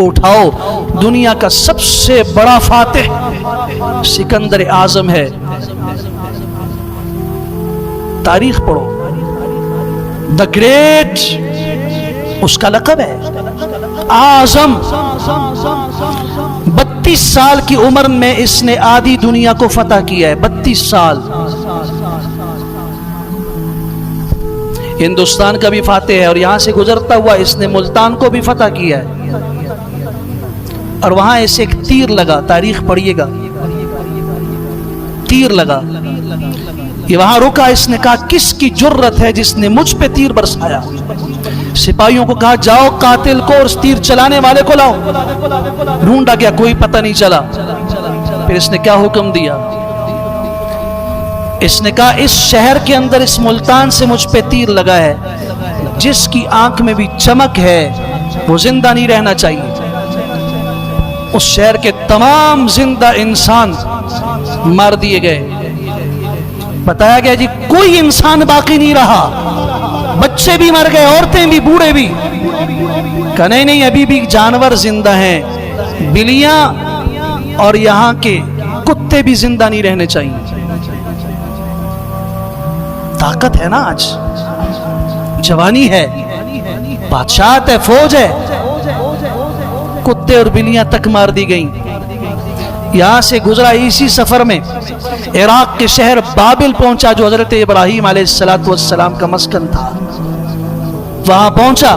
اٹھاؤ، دنیا کا سب سے بڑا فاتح سکندر اعظم ہے۔ تاریخ پڑھو، دا گریٹ اس کا لقب ہے، اعظم۔ 32 سال کی عمر میں اس نے آدھی دنیا کو فتح کیا ہے، 32 سال۔ ہندوستان کا بھی فاتح ہے، اور یہاں سے گزرتا ہوا اس نے ملتان کو بھی فتح کیا ہے، اور وہاں اسے ایک تیر لگا، تاریخ پڑھیے گا، تیر لگا، یہ وہاں رکا، اس نے کہا کس کی جرت ہے جس نے مجھ پہ تیر برسایا؟ سپاہیوں کو کہا جاؤ قاتل کو اور تیر چلانے والے کو لاؤ۔ ڈھونڈا گیا، کوئی پتہ نہیں چلا۔ پھر اس نے کیا حکم دیا؟ اس نے کہا اس شہر کے اندر، اس ملتان سے مجھ پہ تیر لگا ہے، جس کی آنکھ میں بھی چمک ہے وہ زندہ نہیں رہنا چاہیے۔ اس شہر کے تمام زندہ انسان مار دیے گئے۔ بتایا گیا جی کوئی انسان باقی نہیں رہا، بچے بھی مر گئے، عورتیں بھی، بوڑھے بھی۔ کہا نہیں، ابھی بھی جانور زندہ ہیں، بلیاں اور یہاں کے کتے بھی زندہ نہیں رہنے چاہیے۔ طاقت ہے نا، آج جوانی ہے، بادشاہت ہے، فوج ہے، کتے اور بلیاں تک مار دی گئیں۔ یہاں سے گزرا اسی سفر میں عراق کے شہر بابل پہنچا، جو حضرت ابراہیم علیہ السلام کا مسکن تھا۔ وہاں پہنچا،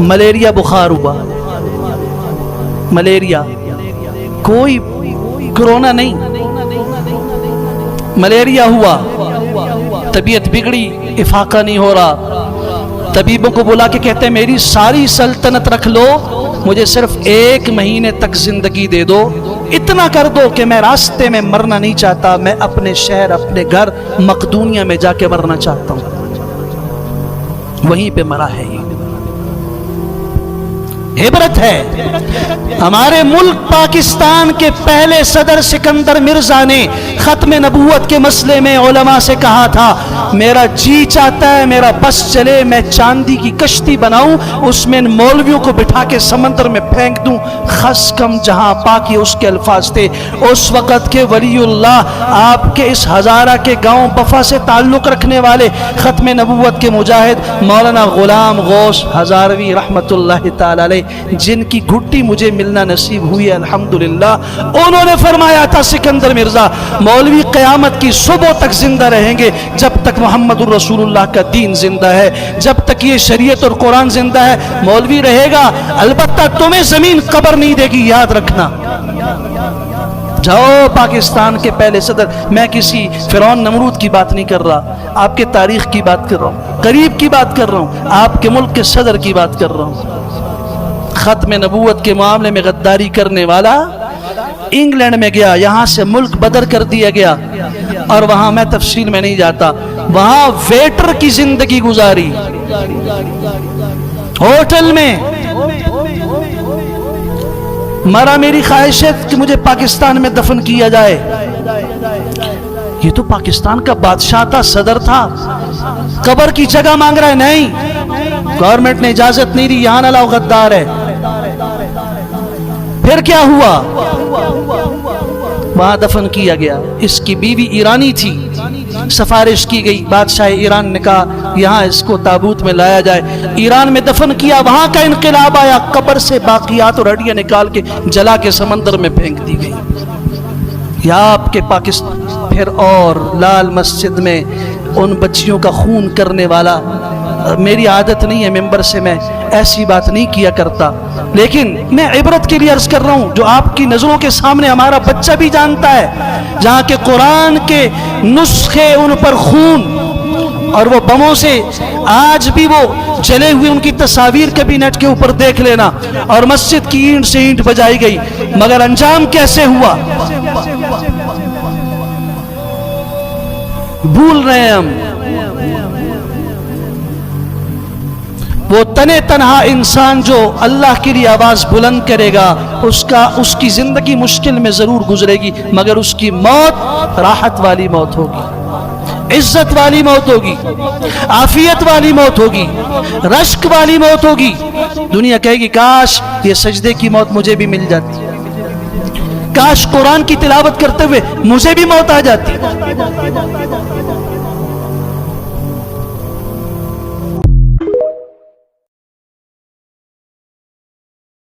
ملیریا بخار ہوا، ملیریا، کوئی کرونا نہیں، ملیریا ہوا، طبیعت بگڑی، افاقہ نہیں ہو رہا۔ طبیبوں کو بلا کے کہتے ہیں میری ساری سلطنت رکھ لو، مجھے صرف 1 مہینے تک زندگی دے دو، اتنا کر دو کہ میں راستے میں مرنا نہیں چاہتا، میں اپنے شہر، اپنے گھر مقدونیہ میں جا کے مرنا چاہتا ہوں۔ وہیں پہ مرا ہے۔ یہ عبرت ہے۔ ہمارے ملک پاکستان کے پہلے صدر سکندر مرزا نے ختم نبوت کے مسئلے میں علماء سے کہا تھا میرا جی چاہتا ہے، میرا بس چلے، میں چاندی کی کشتی بناؤں، اس میں ان مولویوں کو بٹھا کے سمندر میں پھینک دوں، خس کم جہاں پاکی، اس کے الفاظ تھے۔ اس وقت کے ولی اللہ، آپ کے اس ہزارہ کے گاؤں بفا سے تعلق رکھنے والے ختم نبوت کے مجاہد مولانا غلام غوث ہزاروی رحمت اللہ تعالی علیہ، جن کی گھٹی مجھے ملنا نصیب ہوئی ہے الحمدللہ، انہوں نے فرمایا تھا سکندر مرزا مولوی قیامت کی صبح تک زندہ رہیں گے، جب تک محمد الرسول اللہ کا دین زندہ ہے، جب تک یہ شریعت اور قرآن زندہ ہے، مولوی رہے گا، البتہ تمہیں زمین قبر نہیں دے گی، یاد رکھنا۔ جاؤ پاکستان کے پہلے صدر، میں کسی فرعون نمرود کی بات نہیں کر رہا، آپ کے تاریخ کی بات کر رہا ہوں، قریب کی بات کر رہا ہوں، آپ کے ملک کے صدر کی بات کر رہا ہوں۔ ختم نبوت کے معاملے میں غداری کرنے والا انگلینڈ میں گیا، یہاں سے ملک بدر کر دیا گیا، اور وہاں میں تفصیل میں نہیں جاتا، وہاں ویٹر کی زندگی گزاری، ہوٹل میں مرا، میری خواہش ہے کہ مجھے پاکستان میں دفن کیا جائے۔ یہ تو پاکستان کا بادشاہ تھا، صدر تھا، قبر کی جگہ مانگ رہا ہے، نہیں، گورنمنٹ نے اجازت نہیں دی، یہاں نہ لاؤ، غدار ہے۔ پھر کیا ہوا؟ وہاں دفن کیا گیا۔ اس کی بیوی ایرانی تھی، سفارش کی گئی، بادشاہ ایران نے کہا یہاں اس کو تابوت میں لایا جائے، ایران میں دفن کیا، وہاں کا انقلاب آیا، قبر سے باقیات اور ہڈیاں نکال کے جلا کے سمندر میں پھینک دی گئی۔ یا آپ کے پاکستان پھر اور لال مسجد میں ان بچیوں کا خون کرنے والا، میری عادت نہیں ہے ممبر سے میں ایسی بات نہیں کیا کرتا، لیکن میں عبرت کے لیے عرض کر رہا ہوں، جو آپ کی نظروں کے سامنے ہمارا بچہ بھی جانتا ہے، جہاں کے قرآن کے نسخے ان پر خون اور وہ بموں سے آج بھی وہ جلے ہوئے ان کی تصاویر کبھی نیٹ کے اوپر دیکھ لینا، اور مسجد کی اینٹ سے اینٹ بجائی گئی، مگر انجام کیسے ہوا بھول رہے ہیں ہم۔ وہ تنے تنہا انسان جو اللہ کے لیے آواز بلند کرے گا، اس کی زندگی مشکل میں ضرور گزرے گی، مگر اس کی موت راحت والی موت ہوگی۔ عزت والی موت ہوگی، عافیت والی موت ہوگی، رشک والی موت ہوگی۔ دنیا کہے گی کاش یہ سجدے کی موت مجھے بھی مل جاتی، کاش قرآن کی تلاوت کرتے ہوئے مجھے بھی موت آ جاتی۔